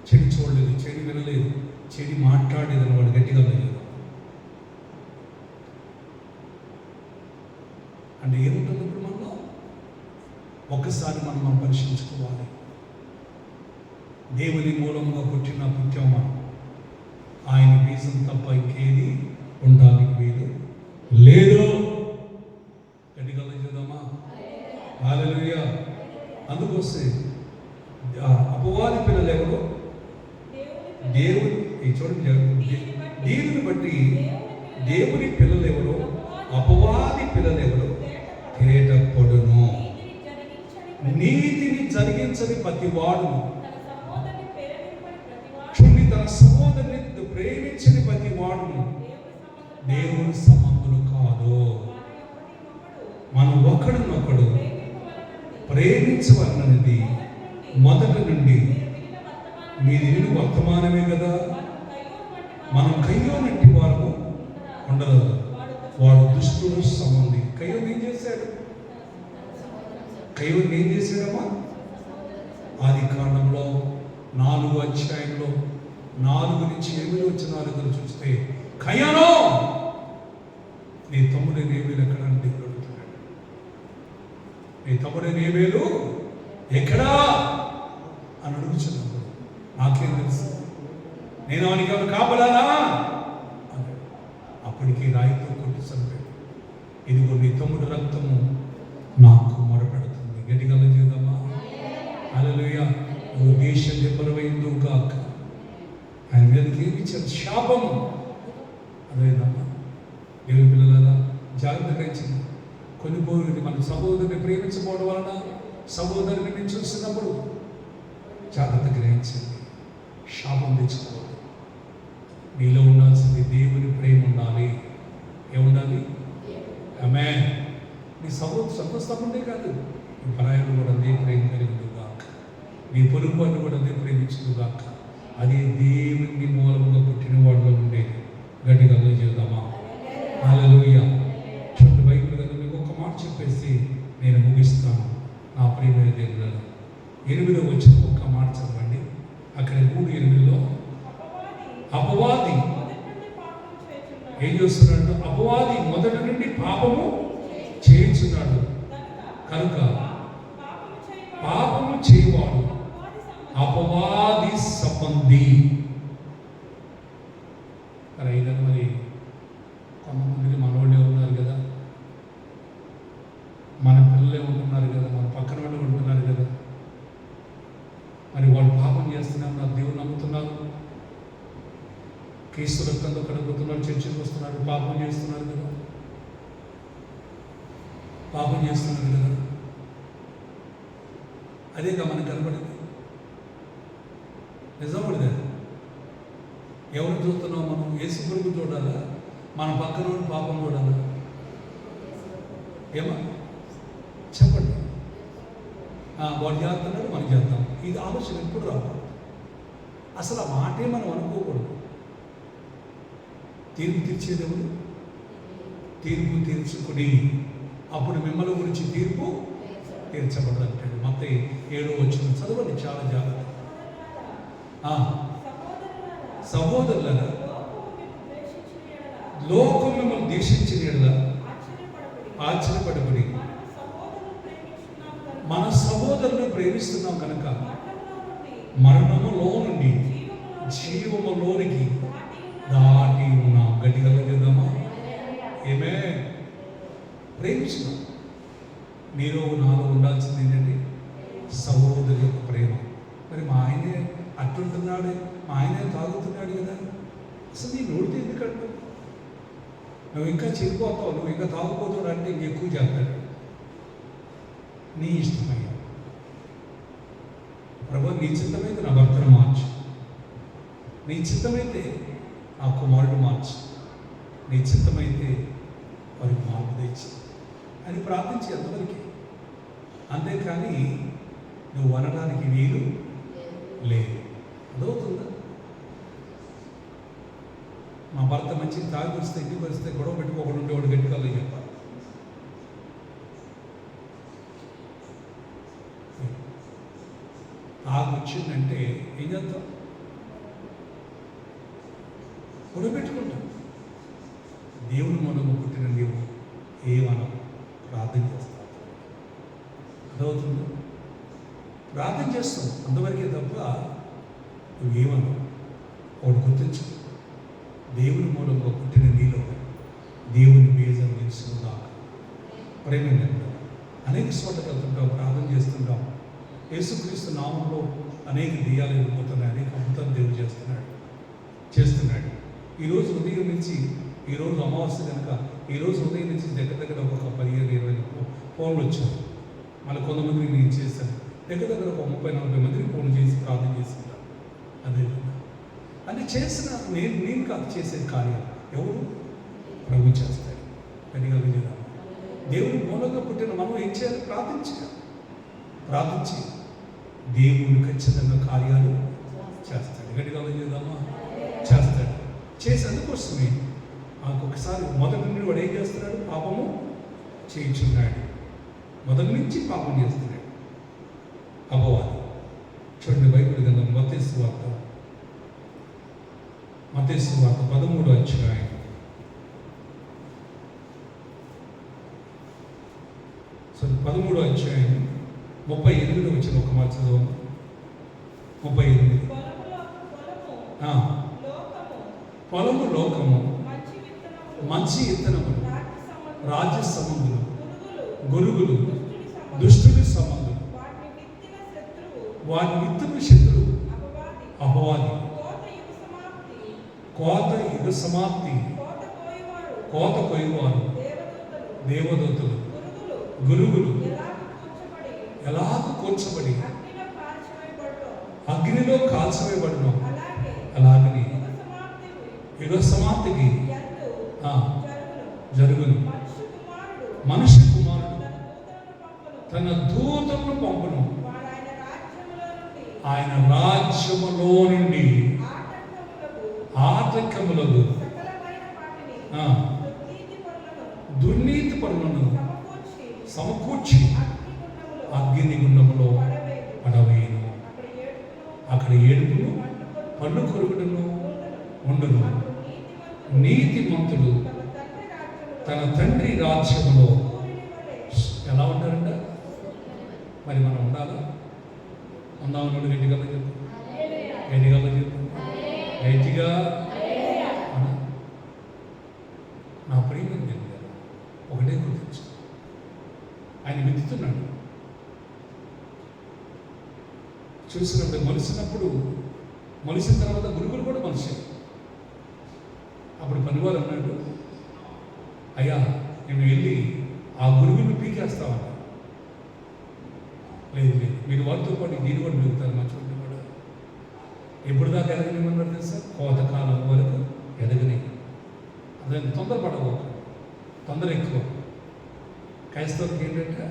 చెడి చూడలేదు, చెడి వినలేదు, చెడి మాట్లాడేదని వాడు గట్టిగా లేదు. అంటే ఏముంటుంది ఇప్పుడు మనలో? ఒక్కసారి మనం పరిశీలించుకోవాలి. దేవుని మూలంగా పుట్టామా, ఆయన బీజం తప్ప ఇంకేది ఉండడానికి వీలు లేదు. గట్టిగా చూద్దామా? హల్లెలూయా. అందుకొస్తే అపవాది పిల్లలు ఎవరు? దేవుని చూడండి, దీనిని బట్టి దేవుని పిల్లలు ఎవరు, అపవాది పిల్లలు ఎవరు తేటపడును. నీతిని జరిగించని ప్రతి వాడును, తన సహోదరుని ప్రేమించని ప్రతి వాడును దేవుని సంబంధులు కాదు. మనం ఒకడినొకడు ప్రేమించవలనది మొదటి నుండి మీరు విని వర్తమానమే కదా. మనం కయ్యోనంటి వారు ఉండదు, వాడు దుష్టుడు సంబంధి. కయ్యోని ఏం చేశాడు? కయ్యోని ఏం చేశాడమ్మా? ఆది కాండంలో 4వ అధ్యాయంలో 4 నుంచి 8 వచనాలు చూస్తే, కయ్యోను నీ తమ్ముడైన హేబేలు ఎక్కడ అని దేవుడు అడుగుతున్నాడు. నీ తమ్ముడైన హేబేలు ఎక్కడా అని అడుగుతున్నప్పుడు నాకేం తెలుసు, నేను వానికి కాపలానా అన్నాడు. అప్పటికి రాయితో కొట్టి చంపాడు. ఇదిగో నీ తమ్ముడు రక్తము నాకు మొరపెడుతుంది. గట్టిగా చేద్దామా? హల్లెలూయా. నువ్వు దేశం దెబ్బలమైందో కాక ఆయన మీదకి ఏమి ఇచ్చారు? శాపము. అదేదమ్మా దేవుని పిల్లల జాగ్రత్తగా ఇచ్చింది. కొన్ని పోయింది మన సహోదరుని ప్రేమించకపోవడం వలన సహోదరుని నేను చూసినప్పుడు జాగ్రత్త గ్రహించండి. శాపం తెచ్చుకోవద్దు. మీలో ఉండాల్సింది దేవుని ప్రేమ ఉండాలి. ఏముండాలి? ఆమేన్. నీ సంతోషండే కాదు, నీ పరాయాలు కూడా అదే ప్రేమ కలిగింది గాక, నీ పొరుగు వాడిని కూడా అదే ప్రేమించదు గాక. అది దేవుని మూలంగా పుట్టిన వాడిలో ఉండేది. గట్టిగా చేద్దామా? హల్లెలూయా. చూడండి, బైబిల్ కదా మీకు ఒక మాట చెప్పేసి నేను ముగిస్తాను. నా ప్రియమైన దేవుడు 8వ వచనం ఒక్క మాట చదవండి. అక్కడ 3:8 అపవాది ఏం చేస్తున్నాడు? అపవాది మొదటి నుండి పాపము చేయించున్నాడు కనుక పాపము చేయవాడు అపవాది సంబంధి. మరి కొంతమందికి మనవాళ్ళే ఉన్నారు కదా, మన పిల్లలే ఉంటున్నారు కదా, మన పక్కన వాళ్ళు ఉంటున్నారు కదా. మరి వాళ్ళు పాపం చేస్తున్నారు, దేవుడు నమ్ముతున్నారు, క్రీస్తు రక్తంతో కడుగుతున్నారు, చర్చకు వస్తున్నారు, పాపం చేస్తున్నారు కదా, పాపం చేస్తున్నారు కదా. అదేగా మనకు కనబడింది. నిజమడిదా? ఎవరు చూస్తున్నాం మనం? యేసు ప్రభు చూడాలా, మన పక్కన పాపం చూడాలా? ఏమా చెప్పండి. వాడు చేస్తున్నాడు, మనం చేద్దాం. ఇది ఆలోచన ఎప్పుడు రాకూడదు. అసలు ఆ మాటే మనం అనుకోకూడదు. తీర్పు తీర్చేదేవుడు తీర్పు తీర్చుకుని అప్పుడు మిమ్మల్ని గురించి తీర్పు తీర్చబడదు అంటాడు. మత్తయి 7వ వచనం చదవండి, చాలా జాగ్రత్త. సహోదరులారా, లోకం మిమ్మల్ని ద్వేషించిన యెడల ఆశ్చర్యపడకుడి. మన సహోదరుని ప్రేమిస్తున్నాం కనుక మరణములో నుండి జీవములోనికి దాటి ఉన్నాం. గట్టిగా చేద్దామా? ఏమే ప్రేమిస్తున్నాం. మీరు నాలో ఉండాల్సింది ఏంటంటే సహోదరు యొక్క ప్రేమ. మరి మా ఆయనే అట్టుంటున్నాడు, మా ఆయనే తాగుతున్నాడు కదా, అసలు నీ నోడితే ఎందుకంటావు? నువ్వు ఇంకా చెడిపోతావు, నువ్వు ఇంకా తాగుపోతావు అంటే ఇంకెక్కువ చేస్తాడు. నీ ఇష్టమయ్యా ప్రభు, నీ చిత్తమైతే నా భర్తను మార్చు, నీ చిత్తమైతే నా కుమారుడు మార్చు, నీ చిత్తమైతే వారికి మార్పు తెచ్చి అని ప్రార్థించి ఎంతవరకు. అంతేకాని నువ్వు అనడానికి వీలు లేదు. అదవుతుందా? మా భర్త మంచిగా తాగి వస్తే ఇంటికి వస్తే గొడవ పెట్టుకోకుండా ఉండేవాడు గట్టిగా చెప్పాలి. తాగి వచ్చిందంటే ఏం చేస్తాం? గొడవ పెట్టుకుంటాం. దేవుని మనము పుట్టిన నీవు ఏమనం ప్రార్థన చేస్తాం. అర్థమవుతుందా? ప్రార్థన చేస్తాం అంతవరకే తప్ప నువ్వేమన్నావు ఒకటి గుర్తించు. దేవుని మూలంగా పుట్టిన నీలో దేవుని బీజం నిలుస్తుందాక. ప్రేమ అనేక చోట్లకి వెళ్తుంటాం, ప్రార్థన చేస్తుంటాం. యేసుక్రీస్తు నామంలో అనేక దెయ్యాలు వెళ్ళిపోతున్నాయి, అనేక అద్భుతాలు దేవుడు చేస్తున్నాడు. ఈరోజు ఉదయం నుంచి, ఈరోజు అమావాస్య కనుక ఈరోజు ఉదయం నుంచి దగ్గర ఒక 15-20 ఫోన్లు వచ్చారు. మళ్ళీ కొంతమందికి నేను చేశాను. దగ్గర ఒక 30-40 మందికి ఫోన్ చేసి ప్రార్థన చేస్తుంటాను. అదేవిధంగా అంటే చేసిన నేను కాదు చేసేది కార్యం ఎవరు? ప్రభు చేస్తాడు. కనిగలిగేదా? దేవుని మూలంగా పుట్టిన మనం ఏం చేయాలి? ప్రార్థించి దేవుని ఖచ్చితంగా కార్యాలు చేస్తాడు. గడిగలిగేదామా? చేస్తాడు. చేసి అందుకోసమే ఒక్కొక్కసారి మొదటి నుండి వాడు ఏం చేస్తున్నాడు? పాపము చేయించున్నాడు. మొదటి నుంచి పాపం చేస్తున్నాడు. అపవాది. చూడండి బైబిల్ గ్రంథం మత్తయి సువార్త 13వ అధ్యాయం 13వ అధ్యాయం 38వ వచనం ఒక మాట చదవండి. 38. పొలము లోకము, మంచి విత్తనములు, రాజ్య సంబంధులు, గురుగులు, దుష్టుని సంబంధులు, వాటి విత్తుని శత్రువు అపవాది. కోత యుగ సమాప్తి, కోత కోయవారు దేవదూతలు, గురుగులు ఎలాగ కూర్చబడి అగ్నిలో కాల్చివేయబడును. అలాగని యుగ సమాప్తికి జరుగును. మనిషి కుమారుడు తన దూతలను పంపును. ఆయన రాజ్యములో నుండి ఆటంకములకు దుర్నీతి పనులను సమకూర్చి అగ్ని గుండములో పడవేయను. అక్కడ ఏడుపును పన్ను కొరుకుడును ఉండును. నీతిమంతుడు తన తండ్రి రాజ్యములో ఎలా ఉంటారంట? మరి మనం ఉండాలా? ఉందామన్నాడు. గట్టిగా చెప్పు, గట్టిగా చెప్పు, గట్టిగా. నా ప్రేమ ఒకటే గుర్తించు, ఆయన వెతుకుతున్నాడు. చూసినప్పుడు మనిషిన తర్వాత గురుగులు కూడా మనిషి. అప్పుడు పనివారు అన్నాడు, అయ్యా నేను వెళ్ళి ఆ గురుగులు పీకేస్తామన్నా. లేదు మీరు వారితో పాటు నేను కూడా మిగుతారు. మా చూడండి కూడా ఎప్పుడు దాకా ఎదగనిమన్నారు తెలుసా? కోతకాలం వరకు ఎదగని. అదే తొందరపడకూడదు, తొందర ఎక్కువ. క్రైస్తవులకు ఏంటంటే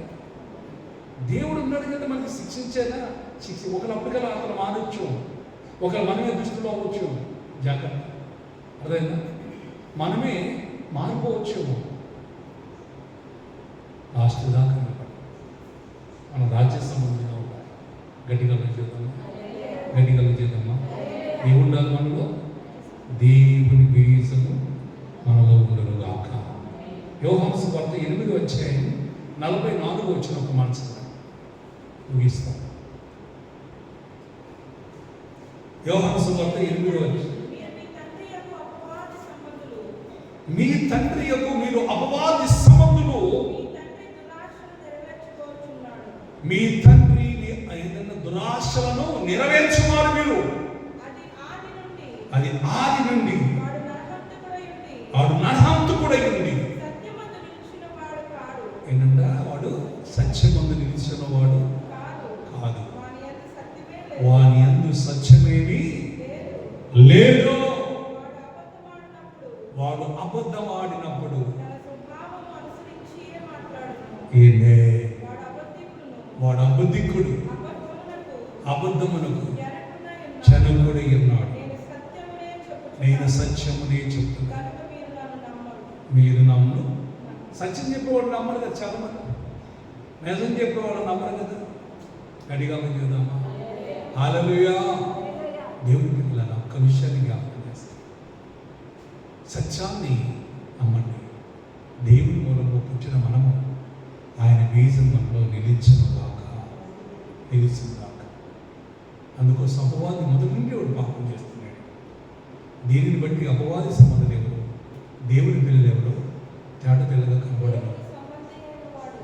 దేవుడు ఉన్నాడు కదా మనకి శిక్షించేలా ఒకరు అప్పటికల్లా అతను మానవచ్చు, ఒకరు మనమే దృష్టిలో అవ్వచ్చు. జాగ్రత్త. అర్థమైందా? మనమే మారిపోవచ్చేమో. లాస్ట్ దాకా మనం రాజ్య సంబంధంగా ఉండాలి. గట్టిగా చేద్దామా? ఏముండాలి మనలో? దేవుని బీజము మనలో ఉండను గాక. యోహాను సువార్త 8వ అధ్యాయం 44వ వచనం ఒక మనసు ముగిస్తాం. యోహాను సువార్త 8వ అధ్యాయం. మీ తండ్రి యొక్క మీరు అపవాది సంబంధులు. మీ తండ్రి ఏదైనా దురాశలను నెరవేర్చున్నారు మీరు. అది ఆది నుండి వాడు నరహంతకుడై ఉంది. ఏంటంటే వాడు సత్యమందు నిలిచిన వాడు కాదు. వాని యందు సత్యమేమీ లేదు. వాడు అబద్ధం ఆడినప్పుడు వాడు అబద్ధికుడు, అబద్ధమునకు జనకుడై ఉన్నాడు. నేను సత్యమునే చెప్తున్నాను. నన్ను. సత్యం చెప్పేవాడు నమ్మరు కదా చాలా మంది, నిజం చెప్పేవాడు నమ్మరు కదా. గడిగా చూద్దామా? హల్లెలూయా. దేవుని పిల్లల ఒక్క విషయాన్ని జ్ఞాపకం చేస్తాను. సత్యాన్ని నమ్మండి. దేవుని మూలంలో పుట్టిన మనము ఆయన బీజం మనలో నిలిచునుగాక. అందుకోసం అపవాది మొదటి నుండి వాడు పాపం చేస్తున్నాడు. దీనిని బట్టి అపవాది సంబంధం ఎవరు, దేవుని పిల్లలు ఎవరు తేడా తెల్లగా కనబడను.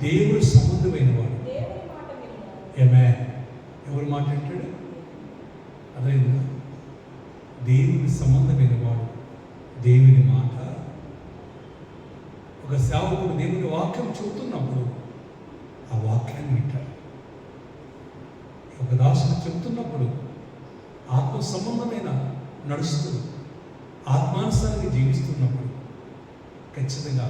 దేవుడు సంబంధమైన వాడు. ఆమేన్. ఎవరు మాట అంటాడు? అదేనా? దేవుని సంబంధమైన వాడు. దేవుని మాట. ఒక సేవకుడు దేవుని వాక్యం చెబుతున్నప్పుడు ఆ వాక్యాన్ని వింటాడు. ఒక దాసుడు చెబుతున్నప్పుడు ఆత్మ సంబంధమైన నడుస్తూ ఆత్మానుసారంగా జీవిస్తున్నప్పుడు ఖచ్చితంగా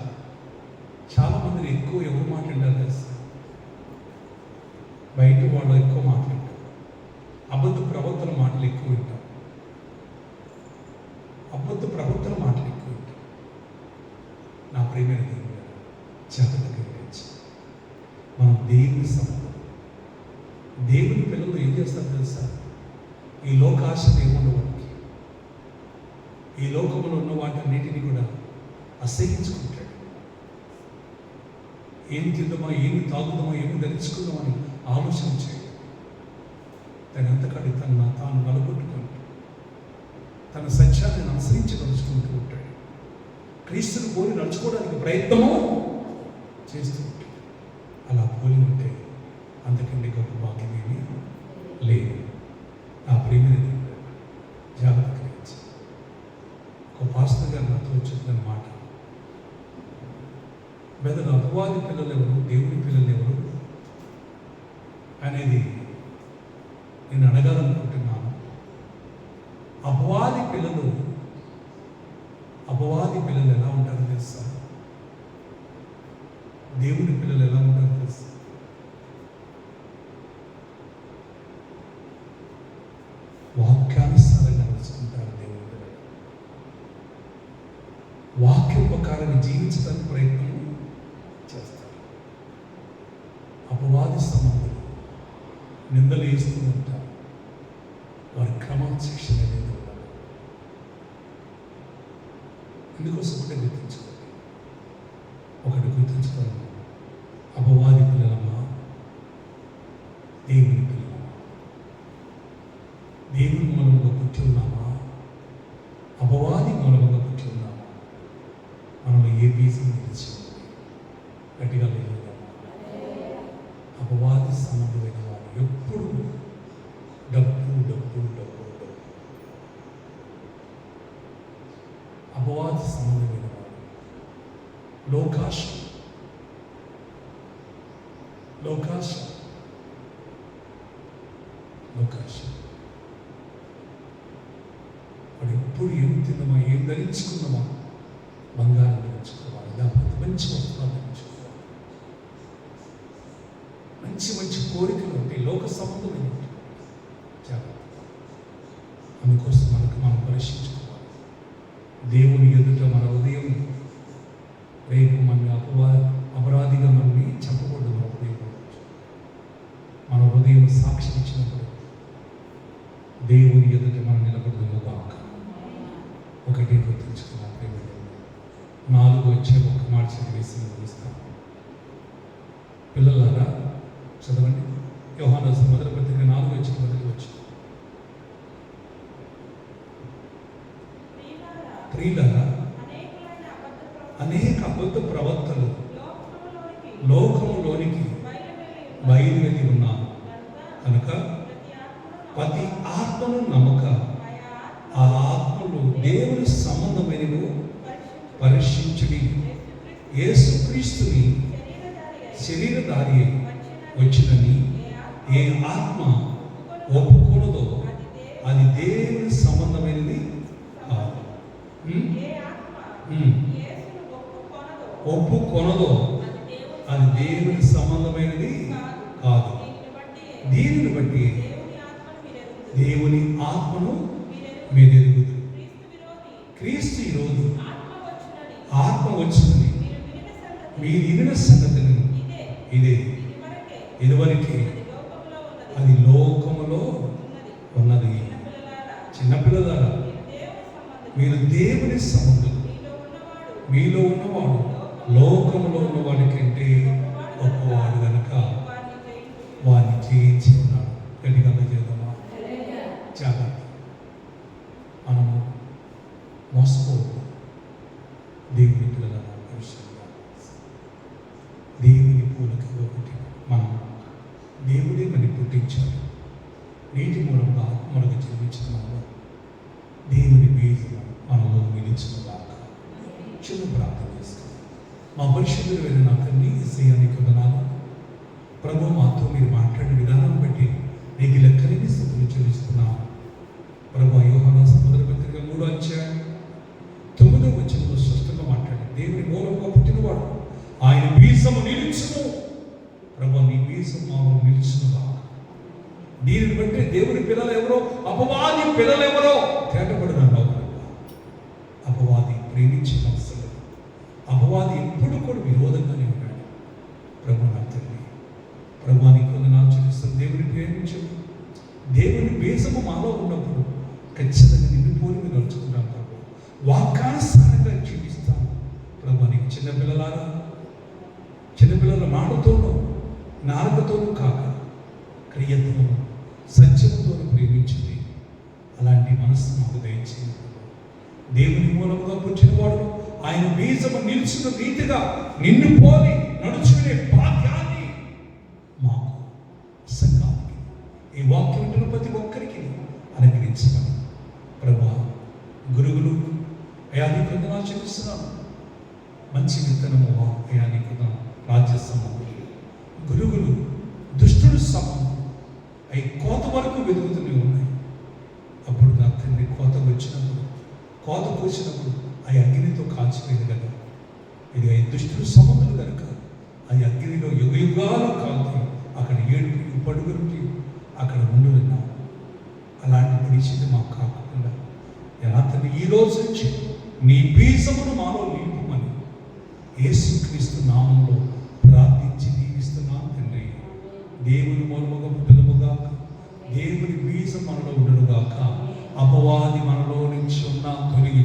చాలామంది ఎక్కువ ఎవరు మాట్లాడారు తెలుసు? బయట వాళ్ళు ఎక్కువ మాట్లాడతారు. అబద్ధ ప్రవర్తన మాటలు ఎక్కువ వింటారు. అబద్ధ ప్రవర్తన మాటలు ఎక్కువ వింటారు. నా ప్రియమైన దేవుని జాగ్రత్తగా గ్రహించి మనం దేవుని సంబంధం, దేవుని పిల్లలు ఏం చేస్తారు తెలుసా? ఈ లోకాశలు ఏముండవానికి, ఈ లోకంలో ఉన్న వాటన్నిటిని కూడా అసహించుకుంటాడు. ఏమి తిందామా, ఏమి తాగుదామా, ఏమి ధరించుకుందామని ఆలోచన చేయడు. తనంతకాడి తాను నలుగొట్టుకుంటూ తన సత్యాన్ని అనుసరించి నడుచుకుంటూ ఉంటాడు. క్రీస్తుని పోలి నడుచుకోవడానికి ప్రయత్నము చేస్తూ ఉంటాడు. అలా పోలి ఉంటే అందుకంటే గొప్ప భాగ్యం ఏమీ లేదు. నా ప్రియమైన జాగ్రత్త గ్రహించి ఒక పాస్టర్ గారు నాతో చెప్పిన మాట, బెదరు అపవాది పిల్లలు ఎవరు, దేవుని పిల్లలు ఎవరు అనేది నేను అడగాలనుకుంటున్నాను. అపవాది పిల్లలు ఎలా ఉంటారో తెలుసా? దేవుని పిల్లలు ఎలా ఉంటారో తెలుసా? వాక్యానుసారంగా నడుచుకుంటారు. దేవుని పిల్లలు వాక్యం ప్రకారంగా జీవించడానికి ప్రయత్నం చేస్తారు. అపవాది సంబంధులు నిందలు వేస్తూ ఉంటారు. వారి క్రమశిక్షణ అనేది ఉండదు. ఎందుకోసం ఒకటి గుర్తించుకోవాలి. అపవాది పిల్లలమా, దేవుని పిల్లలమా? దేవుని మూలంగా పుట్టి ఉన్నామా, అపవాది మూలంగా పుట్టి ఉన్నామా? మనం ఏ బీజం నిలిచి గట్టిగా లేదు. అపవాది సంబంధమైన వారు ఎప్పుడు డబ్బు డబ్బు డబ్బు డబ్బు. అపవాది సంబంధమైన వారు లోకాశ వాడు ఎప్పుడు ఏం తిందామా, ఏం ధరించుకుందామా, బంగారం ధరించుకోవాలి, లేకపోతే మంచి వస్త్రాలు ధరించుకోవాలి, మంచి మంచి కోరికలు ఉంటాయి, లోక సంబంధమైన జాగ్రత్త. అందుకోసం మనం పరీక్షించుకోవాలి. దేవుని ఎదుట మన హృదయం రేపు మన అపరాధిగా మనల్ని చెప్పకూడదు. మన హృదయం సాక్షి ఇచ్చినప్పుడు దేవుని ఎదుట మనం నిలబడదు కాక. ఒకటి గుర్తించుకున్నాం. 4 వచ్చే ఒక్క మాట చదివేసి ముగిస్తాం. పిల్లలారా చదవండి. యోహాను రాసిన మొదటి పత్రిక 4 వచ్చి మొదటి వచ్చి. ప్రియులారా, అనేక అబద్ధ ప్రవక్తలు లోకములోనికి బయలువెళ్ళి ఉన్నారు కనుక ప్రతి ఆత్మను నమ్మక ఆ ఆత్మలు దేవుని సంబంధమైనవి పరీక్షించుడి. యేసుక్రీస్తుని శరీరధారి వచ్చినని ఏ ఆత్మ ఒప్పుకొనదో అది దేవుని సంబంధమైనది కాదు. ఒప్పుకొనదో అది దేవుని సంబంధమైనది కాదు. దీనిని బట్టి దేవుని ఆత్మను మీరెరుగుదురు. క్రీస్తు ఈరోజు ఆత్మ వచ్చిందని మీరు ఇరిన సంగతులను ఇదే ఇదివరకే అది లోకములో ఉన్నది. చిన్నపిల్లలారా, మీరు దేవుని సంబంధులు. మీలో ఉన్నవాడు లోకములో ఉన్నవాడి కంటే గొప్పవాడు కనుక వారిని జయించి ఉన్నాడు. గట్టిగా చేద్దామా? జాగ్రత్త, మనము మోసపోవద్దు. దేవుని పిల్లల విషయంగా దేవుని పూలకగా పుట్టి మనం దేవుడే మనని పుట్టించాడు. నీటి మూలంగా ఆత్మలుగా జన్మించిన మనలో దేవుని బీజము మనలో నిలిచినదాకా చిన్న ప్రార్థన చేస్తాం. మా పరిశుద్ధులు వెళ్ళిన నా తండ్రి యేసయ్యానికి వందనాలు. ప్రభు, మాతో మీరు మాట్లాడిన విధానం బట్టి నీకు లెక్కలేని స్థుతులు చెల్లిస్తున్నాం. ప్రభు, యోహాను సముద్ర పత్రిక 3:9 స్పష్టంగా మాట్లాడి దేవుని మూలంగా పుట్టినవాడు ఆయన బీజము నిలుచును. ప్రభు, నీ బీజం మాలో నిలుచునుగా. దీనిని బట్టి దేవుని పిల్లలు ఎవరో, అపవాది పిల్లలు ఎవరో తేటపడినాడు. అపవాది ప్రేమించిన అవసరం, అపవాది ఎప్పుడు కూడా విరోధంగానే ఉన్నాడు. ప్రభు, నా తండ్రి, ప్రభు నీకు వందనాలు చెల్లిస్తాను. దేవుని ప్రేమించదు. దేవుని బీజము మాలో ఉన్నప్పుడు ఖచ్చితంగా నిన్ను పోలిక నడుచుకుంటాం. ప్రభు, వాక్యానుసారంగా జీవిస్తాను. ప్రభు, నీకు చిన్నపిల్లలారా, చిన్నపిల్లల మాటతోనూ నాలుకతోనూ కాక క్రియతోనూ సత్యంతోనూ ప్రేమించింది. అలాంటి మనస్సు మాకు దయచేయండి. దేవుని మూలముగా పుట్టినవాడు ఆయన బీజము నిలిచిన రీతిగా నిన్ను పోలి నడుచుకునే భాగ్యాన్ని మాకు సంఘానికి, ఈ వాక్యం వింటున్న ప్రతి ఒక్కరికి అనుగ్రహించమని ప్రభా, గురువులు అయా నీకు వందనాలు చెల్లిస్తున్నాను. మంచి విత్తనము అయా నీకు రాజ్య సంబంధం, గురువులు దుష్టుడు సంబంధం అవి కోత వరకు వెతుకుతూనే ఉన్నాయి. అప్పుడు నా తండ్రి కోత వచ్చినప్పుడు, కోత కూర్చినప్పుడు ఆ అగ్నితో కాల్చిపోయింది కదా. ఇది ఆ దుష్టుడు సంబంధులు కనుక ఆ అగ్నిలో యుగ యుగాలు కాలుతాయి. అక్కడ ఏడుపు పడుగురికి అక్కడ ఉండున్నాం. అలాంటి పరిస్థితి మాకు కాకుండా ఎలా తండ్రి ఈ రోజు నుంచి నీ బీజమును మాలో నింపుమని యేసుక్రీస్తు నామములో ప్రార్థించి దీవిస్తున్నాం తండ్రి. దేవుని మూలముగా పుట్టుదముగాక, దేవుని బీజం మనలో ఉండునుగాక. అపవాది మనలో నుంచి ఉన్న తొలగి